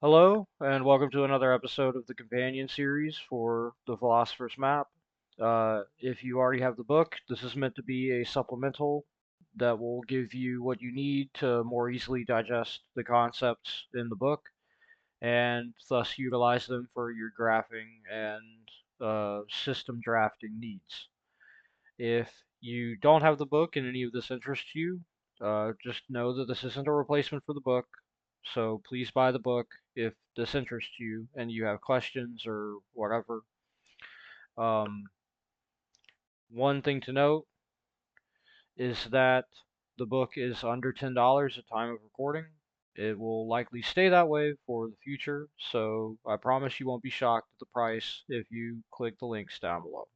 Hello, and welcome to another episode of the companion series for the Philosopher's Map. If you already have the book, this is meant to be a supplemental that will give you what you need to more easily digest the concepts in the book and thus utilize them for your graphing and system drafting needs. If you don't have the book and any of this interests you, just know that this isn't a replacement for the book. So please buy the book if this interests you and you have questions or whatever. Um, One thing to note is that the book is under $10 at time of recording. It will likely stay that way for the future, so I promise you won't be shocked at the price if you click the links down below.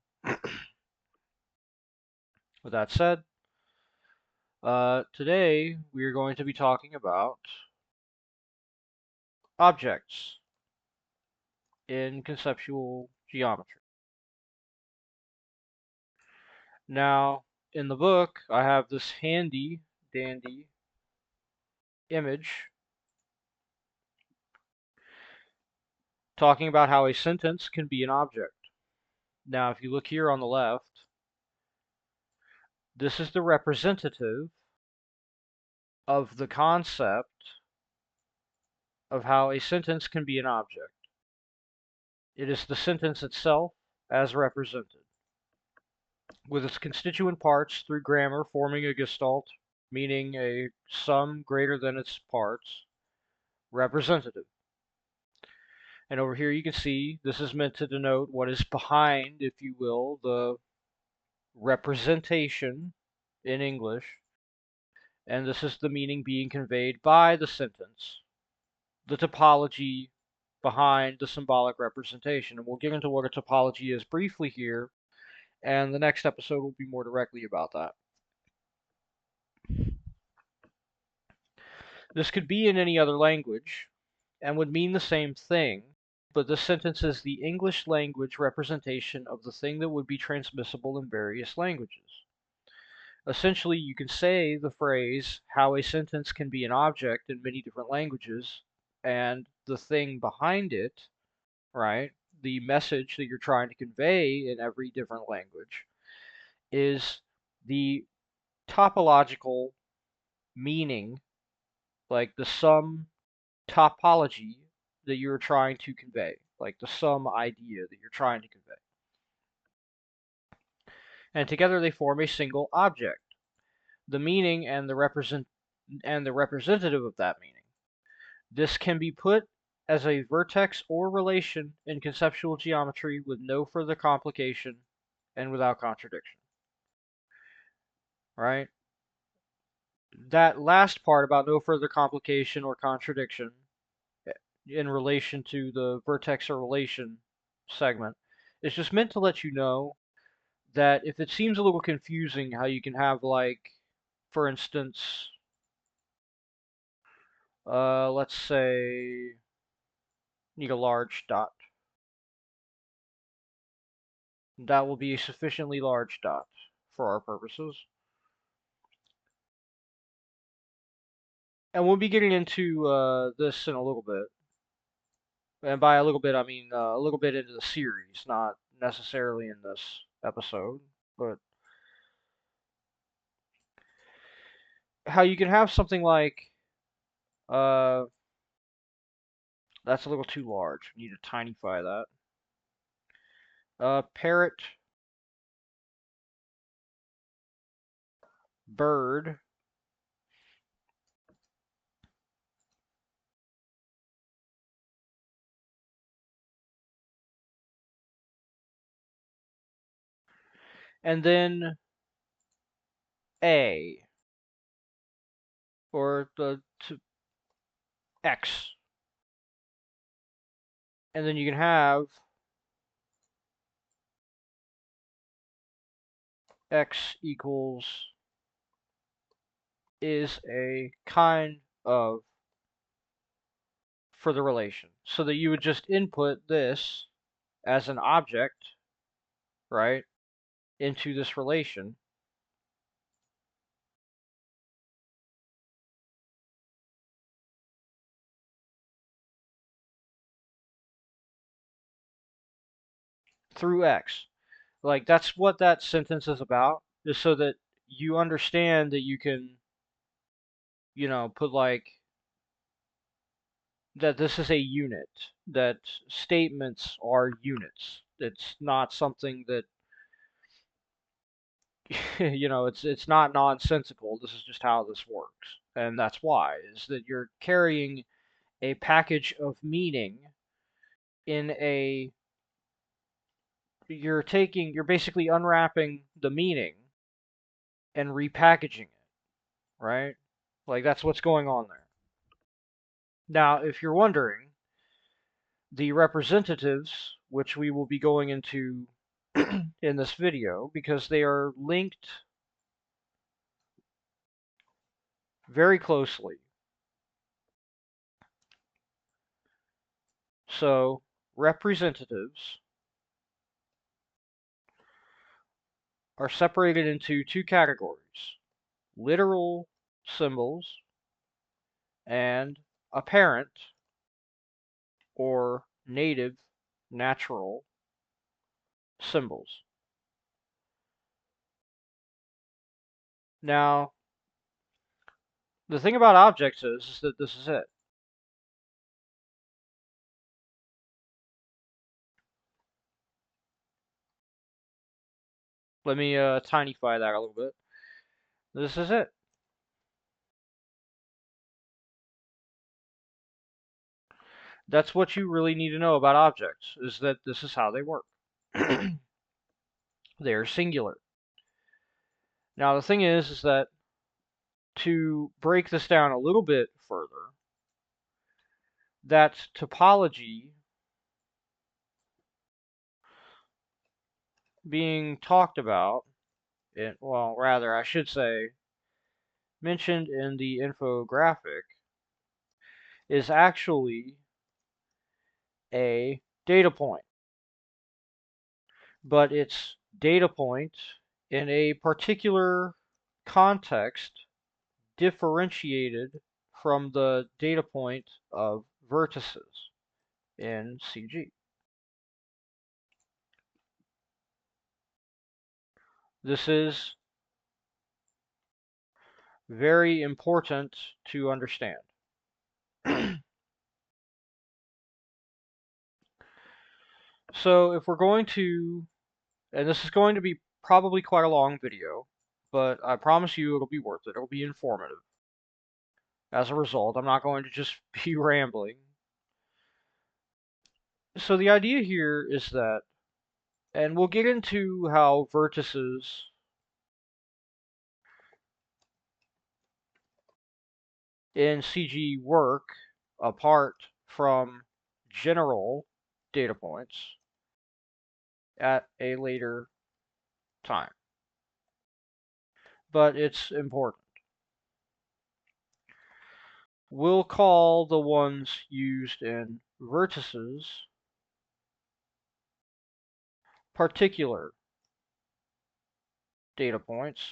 With that said, today we are going to be talking about objects in conceptual geometry. Now, in the book, I have this handy dandy image talking about how a sentence can be an object. Now, if you look here on the left, this is the representative of the concept of how a sentence can be an object. It is the sentence itself as represented, with its constituent parts through grammar forming a gestalt, meaning a sum greater than its parts, representative. And over here you can see this is meant to denote what is behind, if you will, the representation in English, and this is the meaning being conveyed by the sentence, the topology behind the symbolic representation. And we'll get into what a topology is briefly here, and the next episode will be more directly about that. This could be in any other language and would mean the same thing, but this sentence is the English language representation of the thing that would be transmissible in various languages. Essentially, you can say the phrase, how a sentence can be an object in many different languages, and the thing behind it, right, the message that you're trying to convey in every different language, is the topological meaning, like the sum topology that you're trying to convey, like the sum idea that you're trying to convey. And together they form a single object, the meaning and the representative of that meaning. This can be put as a vertex or relation in conceptual geometry with no further complication and without contradiction. Right? That last part about no further complication or contradiction in relation to the vertex or relation segment is just meant to let you know that if it seems a little confusing how you can have, like, for instance, let's say need a large dot. That will be a sufficiently large dot for our purposes. And we'll be getting into this in a little bit. And by a little bit, I mean a little bit into the series, not necessarily in this episode, but how you can have something like, uh, that's a little too large. We need to tinify that. Parrot, bird, and then a, or the x, and then you can have x equals is a kind of for the relation. So that you would just input this as an object, right, into this relation. through X. Like, that's what that sentence is about, is so that you understand that you can, put like that this is a unit, that statements are units. It's not something that it's not nonsensical. This is just how this works. And that's why, is that you're carrying a package of meaning in a you're basically unwrapping the meaning and repackaging it, right? Like, that's what's going on there. Now, if you're wondering, the representatives, which we will be going into in this video, because they are linked very closely. So, representatives are separated into two categories: literal symbols and apparent or native, natural symbols. Now, the thing about objects is that this is it. Let me tinyfy that a little bit. This is it. That's what you really need to know about objects, is that this is how they work. They are singular. Now, the thing is that to break this down a little bit further, that topology being talked about, well, rather, I should say, mentioned in the infographic, is actually a data point. But it's data point in a particular context differentiated from the data point of vertices in CG. This is very important to understand. So if we're going to, and this is going to be probably quite a long video, but I promise you it'll be worth it. It'll be informative. As a result, I'm not going to just be rambling. So the idea here is that, and we'll get into how vertices in CG work apart from general data points at a later time. But it's important. We'll call the ones used in vertices particular data points,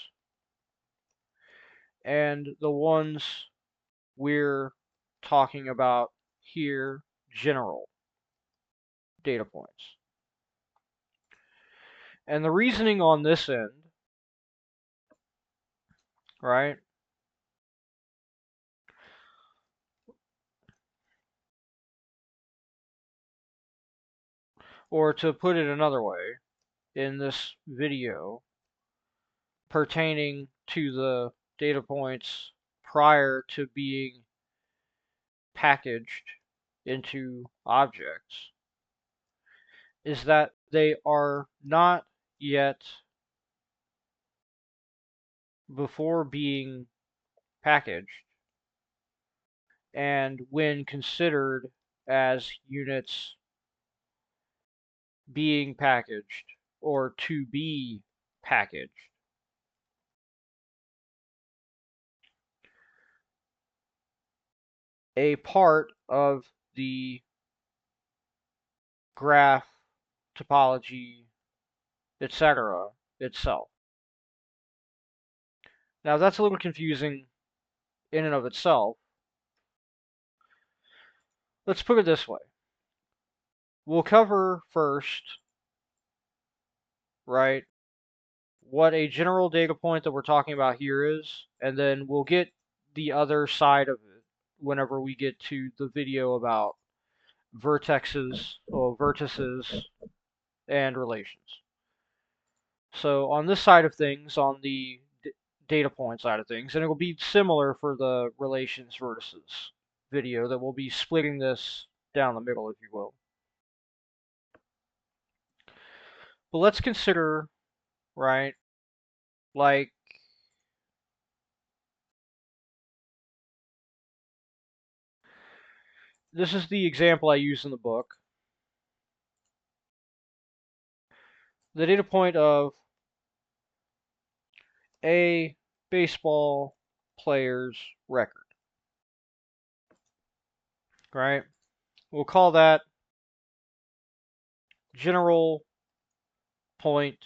and the ones we're talking about here, general data points. And the reasoning on this end, right, or to put it another way, in this video pertaining to the data points prior to being packaged into objects, is that they are not yet, before being packaged, and when considered as units being packaged or to be packaged, a part of the graph topology, etc. itself. Now that's a little confusing in and of itself. Let's put it this way. We'll cover first right? What a general data point that we're talking about here is, and then we'll get the other side of it whenever we get to the video about vertices, and relations. So on this side of things, on the data point side of things, and it will be similar for the relations vertices video that we'll be splitting this down the middle, if you will. But let's consider, right, like this is the example I use in the book. The data point of a baseball player's record, right? We'll call that general point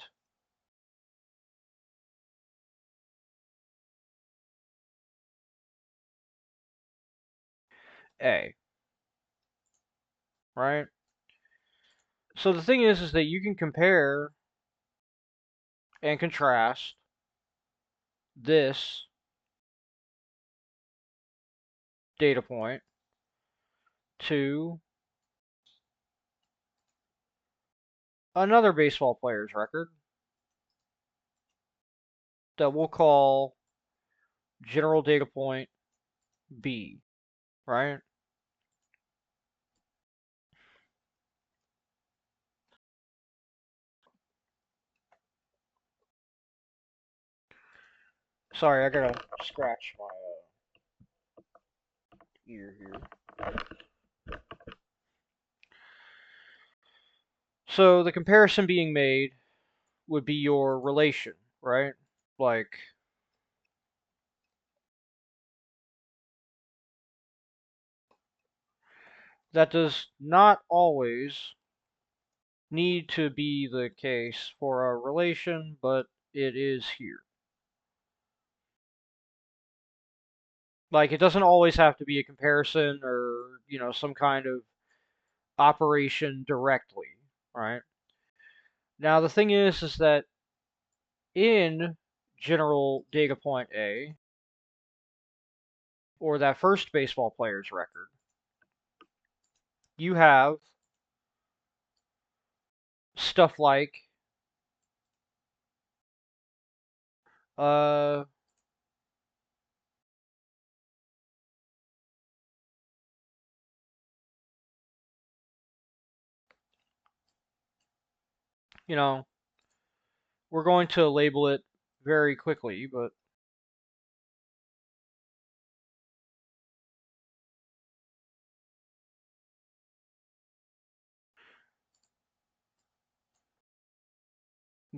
A, right? So the thing is that you can compare and contrast this data point to another baseball player's record that we'll call general data point B, right? Sorry, I gotta scratch my ear here. So the comparison being made would be your relation, right? Like, that does not always need to be the case for a relation, but it is here. Like, it doesn't always have to be a comparison or, some kind of operation directly, right? Now, the thing is that in general data point A, or that first baseball player's record, you have stuff like, uh, you know, we're going to label it very quickly, but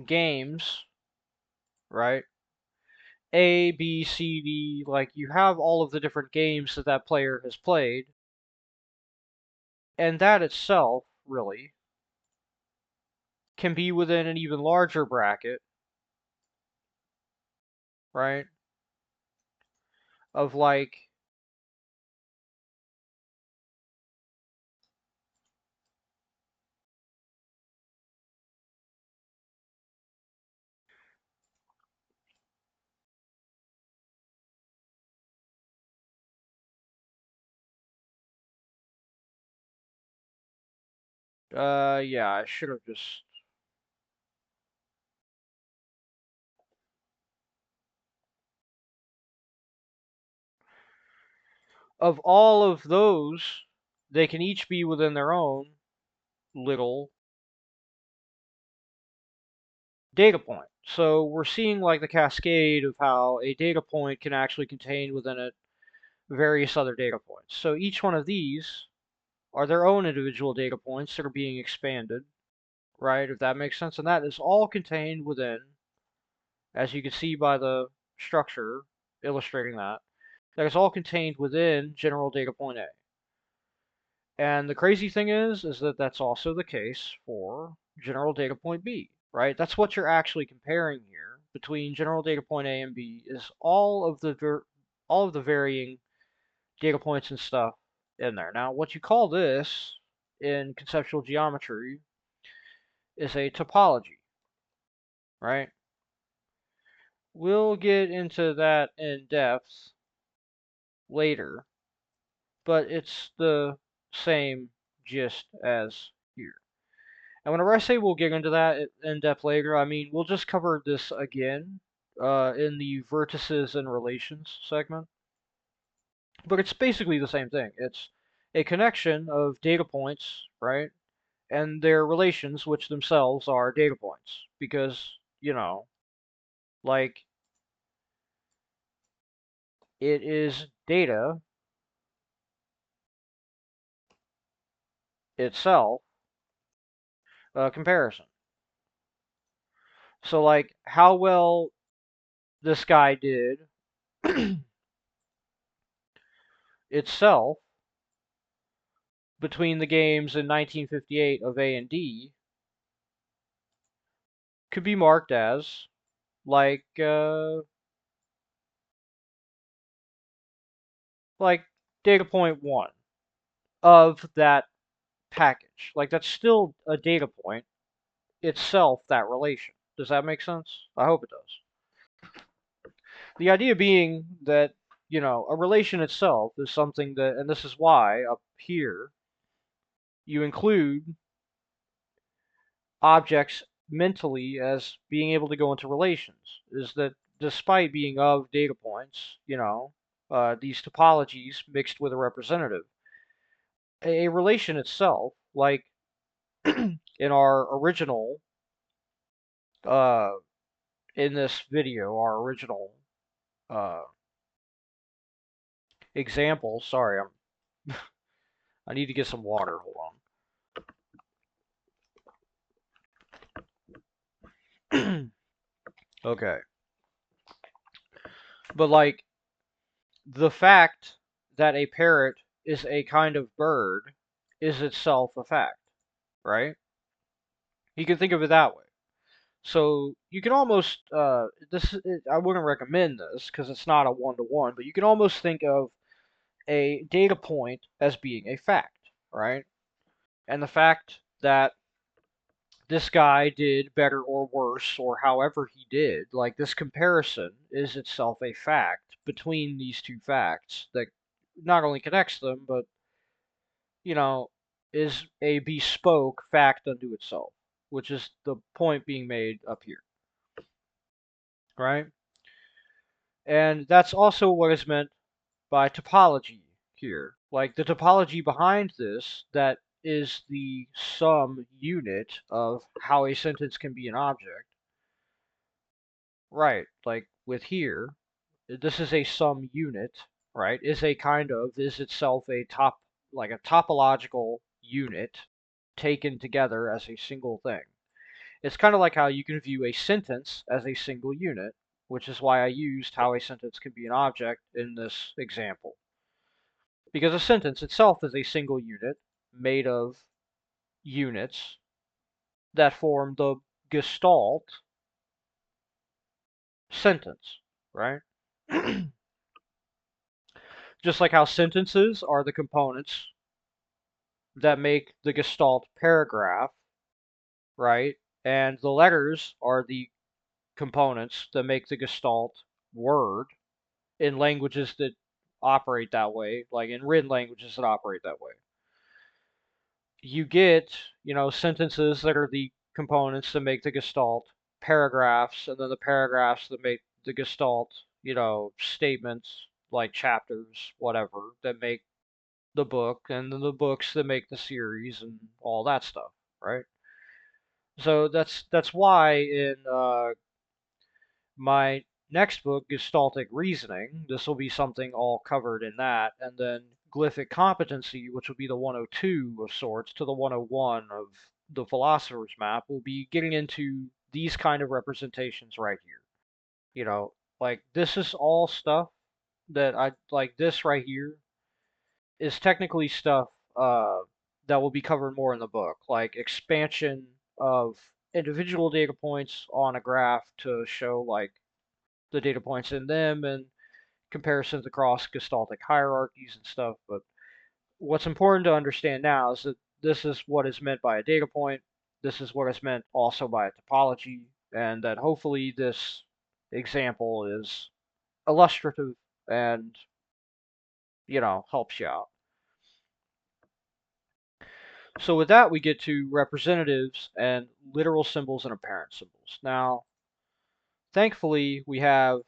games, right? A, B, C, D, like you have all of the different games that that player has played, and that itself, really, can be within an even larger bracket, right? Of like, yeah, I should have just, of all of those, they can each be within their own little data point. So we're seeing like the cascade of how a data point can actually contain within it various other data points. So each one of these are their own individual data points that are being expanded, right? If that makes sense. And that is all contained within, as you can see by the structure illustrating that is all contained within general data point A. And the crazy thing is that that's also the case for general data point B, right? That's what you're actually comparing here between general data point A and B is all of the varying data points and stuff in there. Now, what you call this in conceptual geometry is a topology, right? We'll get into that in depth later, but it's the same gist as here. And whenever I say we'll get into that in depth later, I mean we'll just cover this again in the vertices and relations segment. But it's basically the same thing. It's a connection of data points, right? And their relations, which themselves are data points. Because, like, it is data itself comparison. So, like, how well this guy did itself between the games in 1958 of A and D could be marked as, like data point one of that package. Like, that's still a data point itself, that relation. Does that make sense? I hope it does. The idea being that, a relation itself is something that, and this is why up here you include objects mentally as being able to go into relations, is that despite being of data points, these topologies mixed with a representative, a relation itself, like in our original, uh, in this video, our original uh, example. Sorry, I need to get some water. Hold on. Okay, but like the fact that a parrot is a kind of bird is itself a fact, right? You can think of it that way. So you can almost I wouldn't recommend this because it's not a one-to-one, but you can almost think of a data point as being a fact, right? And the fact that this guy did better or worse or however he did, like this comparison is itself a fact between these two facts that not only connects them, but, you know, is a bespoke fact unto itself, which is the point being made up here, right? And that's also what is meant by topology here. Like the topology behind this, that is the sum unit of how a sentence can be an object. Right, like with here, this is a sum unit, right? Is itself like a topological unit taken together as a single thing. It's kind of like how you can view a sentence as a single unit, which is why I used how a sentence can be an object in this example. Because a sentence itself is a single unit made of units that form the gestalt sentence, right? Just like how sentences are the components that make the gestalt paragraph, right? And the letters are the components that make the gestalt word in languages that operate that way, like in written languages that operate that way. You get, sentences that are the components that make the gestalt paragraphs, and then the paragraphs that make the gestalt, statements like chapters, whatever, that make the book, and then the books that make the series and all that stuff, right? So that's why in my next book, Gestaltic Reasoning, this will be something all covered in that, and then Glyphic Competency, which will be the 102 of sorts to the 101 of the Philosopher's Map, will be getting into these kind of representations right here. Like this is all stuff that I like. This right here is technically stuff that will be covered more in the book, like expansion of individual data points on a graph to show like the data points in them and comparisons across gestaltic hierarchies and stuff. But what's important to understand now is that this is what is meant by a data point. This is what is meant also by a topology. and that hopefully this example is illustrative and, helps you out. So with that, we get to representatives and literal symbols and apparent symbols. Now, thankfully, we have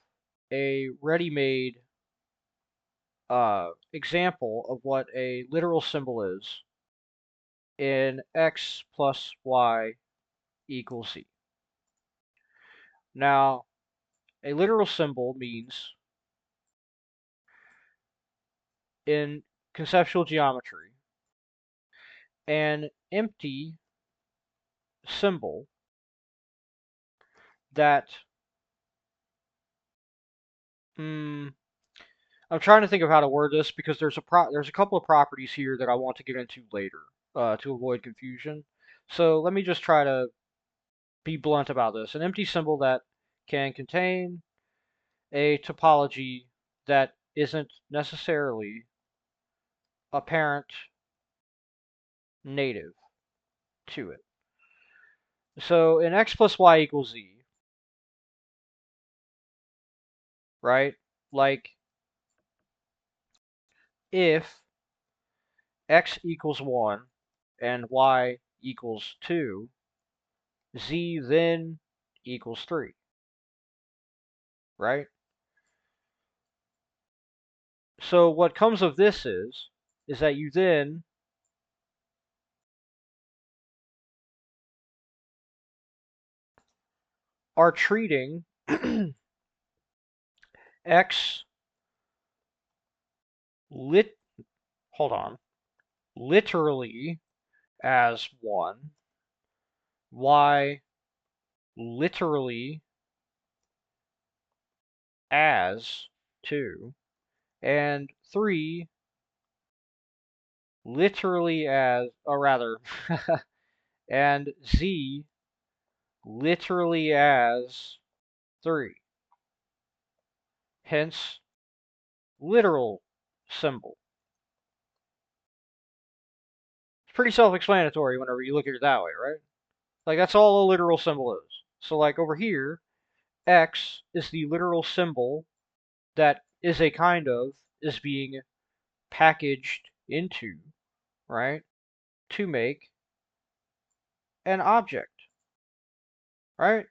a ready-made example of what a literal symbol is in x plus y equals z. Now, a literal symbol means, in conceptual geometry, an empty symbol that, I'm trying to think of how to word this because there's a couple of properties here that I want to get into later to avoid confusion. So let me just try to be blunt about this. An empty symbol that can contain a topology that isn't necessarily apparent native to it. So in x plus y equals z, right? Like if x equals 1 and y equals 2, z then equals 3, right? So what comes of this is that you then are treating x lit hold on literally as 1, y literally as 2, and 3 literally as, or rather, and z literally as 3. Hence, literal symbol. It's pretty self-explanatory whenever you look at it that way, right? Like, that's all a literal symbol is. So, like, over here, x is the literal symbol that is being packaged into, right, to make an object, right?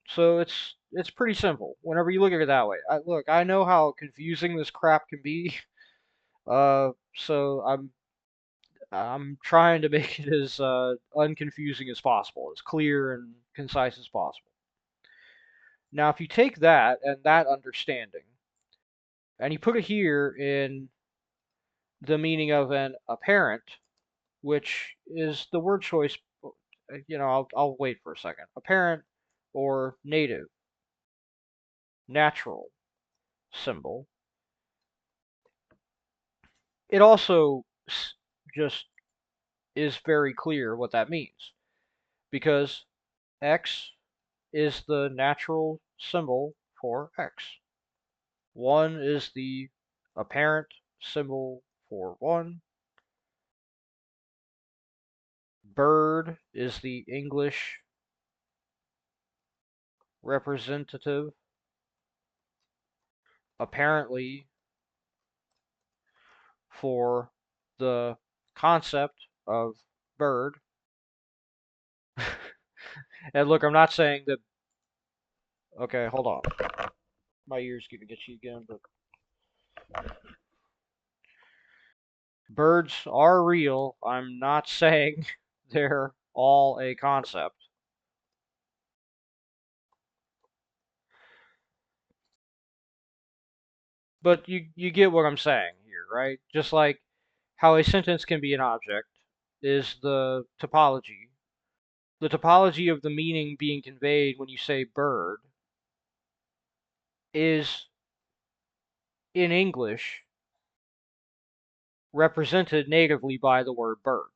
So it's pretty simple whenever you look at it that way. Look, I know how confusing this crap can be, so I'm trying to make it as unconfusing as possible, as clear and concise as possible. Now, if you take that and that understanding, and you put it here in the meaning of an apparent, which is the word choice, I'll wait for a second. Apparent or native, natural symbol. It also just is very clear what that means because x is the natural symbol for x. 1 is the apparent symbol for 1. Bird is the English representative, apparently, for the concept of bird. And look, I'm not saying that. Okay, hold on. My ear's gonna get you again, but birds are real. I'm not saying they're all a concept. But you get what I'm saying here, right? Just like how a sentence can be an object is the topology. The topology of the meaning being conveyed when you say bird is, in English, represented natively by the word bird,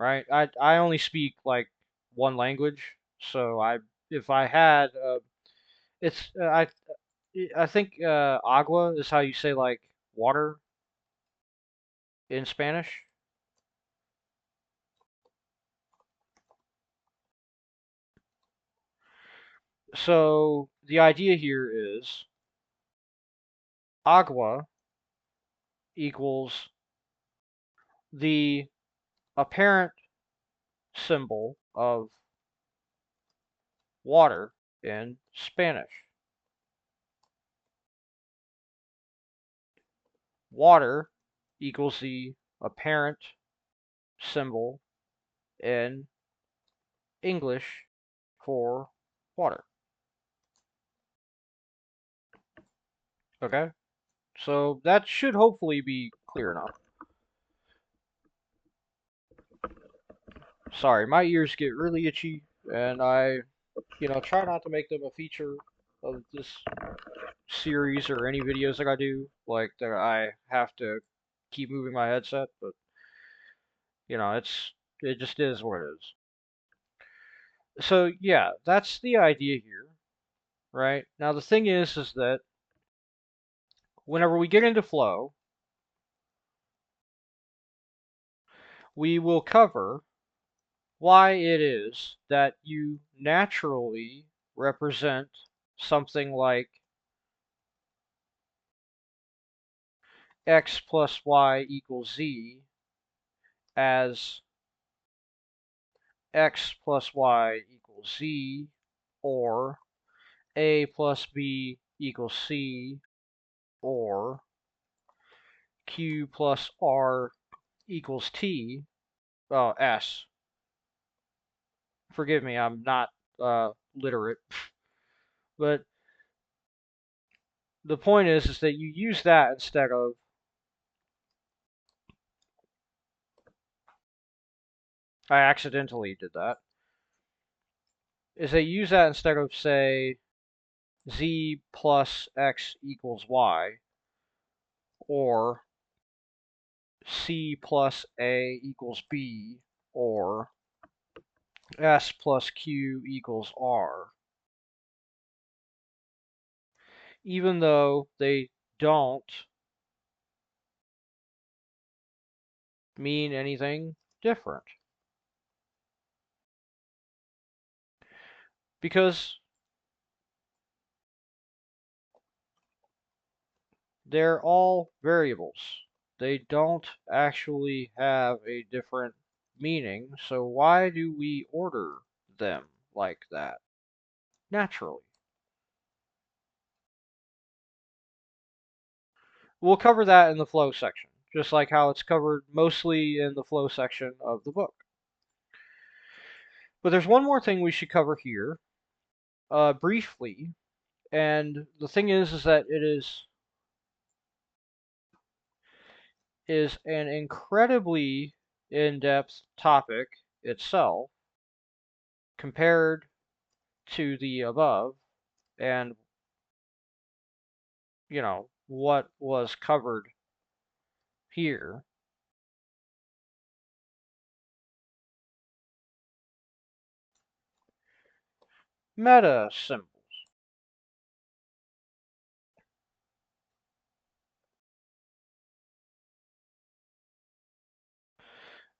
right? I only speak like one language, so if I had it's I think agua is how you say like water in Spanish. So the idea here is agua equals the apparent symbol of water in Spanish. Water equals the apparent symbol in English for water. Okay? So that should hopefully be clear enough. Sorry, my ears get really itchy, and I, try not to make them a feature of this series or any videos that I do. Like that I have to keep moving my headset, but it just is what it is. So yeah, that's the idea here, right? Now the thing is that whenever we get into flow, we will cover why it is that you naturally represent something like x plus y equals z as x plus y equals z, or a plus b equals c, or q plus r equals t, s. Forgive me, I'm not literate, but the point is that you use that instead of, I accidentally did that, is they use that instead of, say, z plus x equals y, or c plus a equals b, or s plus q equals r, even though they don't mean anything different. Because they're all variables. They don't actually have a different meaning, so why do we order them like that naturally? We'll cover that in the flow section, just like how it's covered mostly in the flow section of the book. But there's one more thing we should cover here, briefly, and the thing is that it is an incredibly in-depth topic itself compared to the above, and what was covered here. Meta symbols.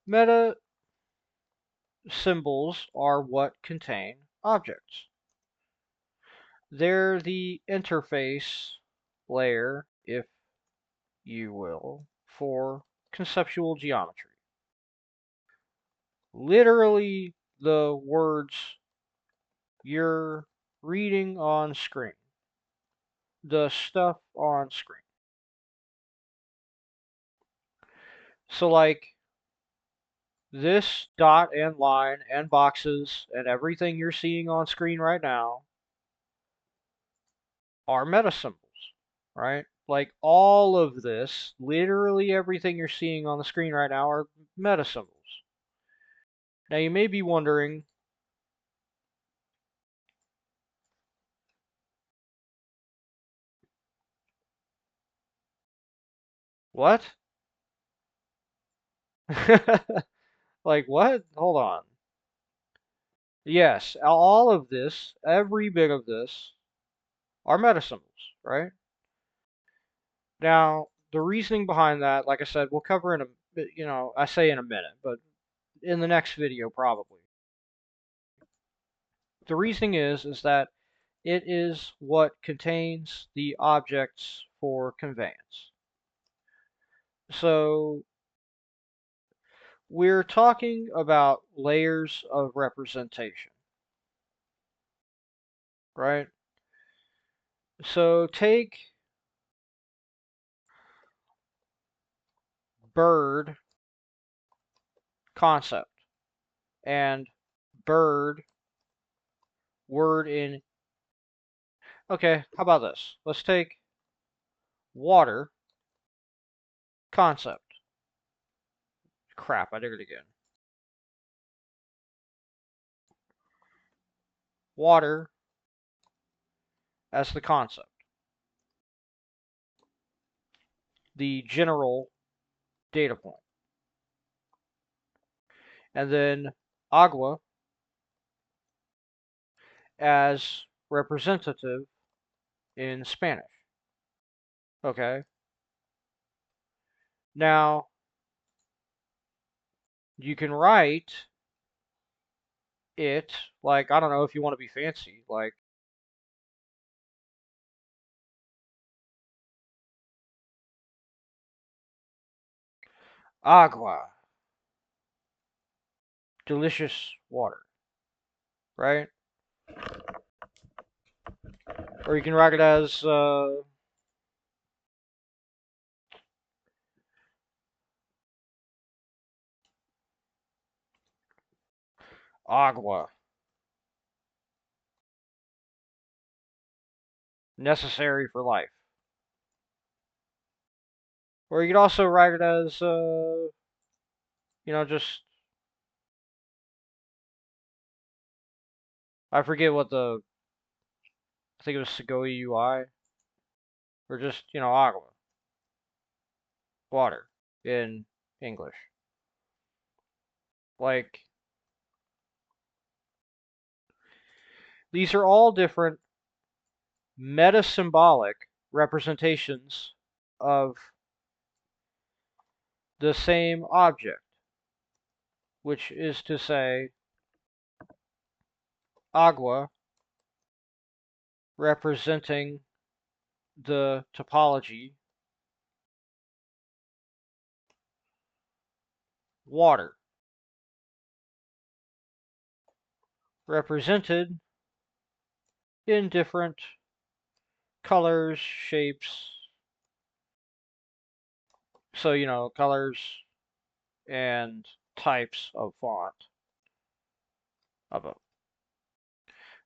Meta symbols are what contain objects. They're the interface layer, if you will, for conceptual geometry. Literally the words you're reading on screen, the stuff on screen. So like this dot and line and boxes and everything you're seeing on screen right now are meta symbols, right? Like all of this, literally everything you're seeing on the screen right now are meta symbols. Now you may be wondering, what? Like what? Hold on. Yes, all of this, every bit of this, are meta symbols, right? Now, the reasoning behind that, like I said, we'll cover in I say in a minute, but in the next video probably. The reasoning is that It is what contains the objects for conveyance. So we're talking about layers of representation, right? So take bird concept and bird word in. Okay, how about this? Let's take water concept. Crap, I did it again. Water as the concept, the general data point. And then agua as representative in Spanish. Okay. Now, you can write it like, I don't know if you want to be fancy, like agua, delicious water, right? Or you can write it as agua, necessary for life. Or you could also write it as, just, I forget what I think it was Segoe UI, or just, agua, water in English. Like, these are all different meta-symbolic representations of the same object, which is to say, agua representing the topology water, represented in different colors, shapes. So, colors and types of font of it.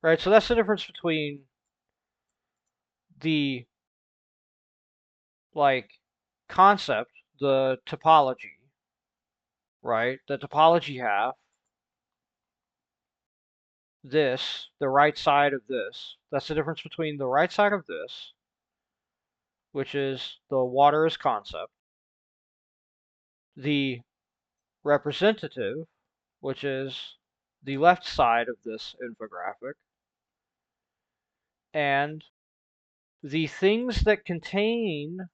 Right, so that's the difference between the like concept, the topology, right? The topology half, this, the right side of this. That's the difference between the right side of this, which is the water as concept, the representative, which is the left side of this infographic, and the things that contain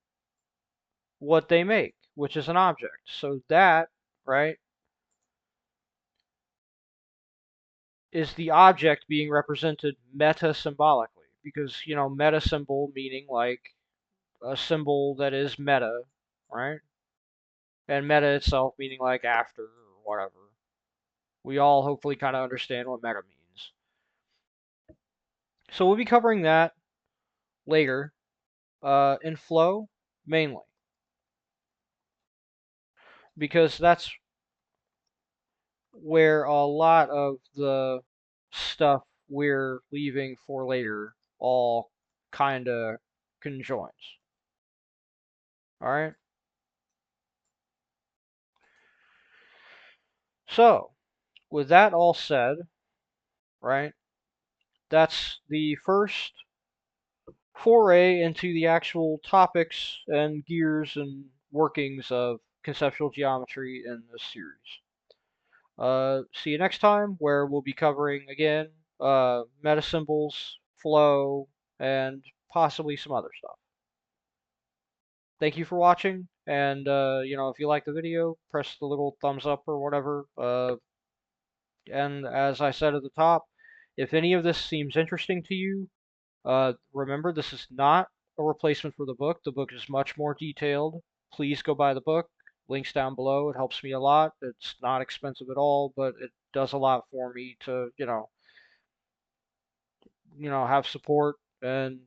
what they make, which is an object. So that, right, is the object being represented meta-symbolically. Because, meta-symbol meaning like a symbol that is meta, right? And meta itself meaning like after or whatever. We all hopefully kind of understand what meta means. So we'll be covering that later in flow mainly. Because that's where a lot of the stuff we're leaving for later all kind of conjoins. All right? So, with that all said, right, that's the first foray into the actual topics and gears and workings of conceptual geometry in this series. See you next time, where we'll be covering again meta symbols, flow, and possibly some other stuff. Thank you for watching, and if you like the video, press the little thumbs up or whatever. And as I said at the top, if any of this seems interesting to you, Remember, this is not a replacement for the book. The book is much more detailed. Please go buy the book. Links down below. It helps me a lot. It's not expensive at all, but it does a lot for me to, have support and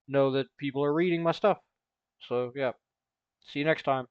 know that people are reading my stuff. So, yeah. See you next time.